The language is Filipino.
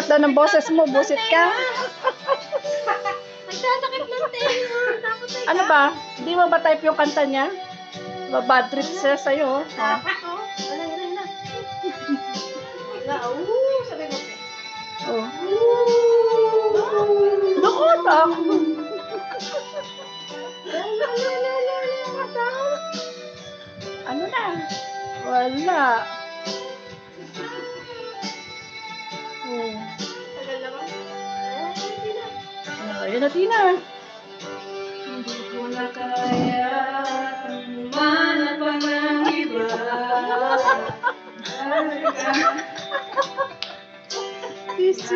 daw ng boses mo, busit ka. Nagsasakit ng tenga. Tapos ay Ano ba? Hindi mo ba type yung kanta niya? Bad trip siya sa'yo. Ha? Wala. Sabi mo, pe. Oh. Doon ako. Ano na? Wala. Oh. Tagal naman. Hindi na. Ayun na, Tina. Hindi ko na kaya umanap pa ng iba. This is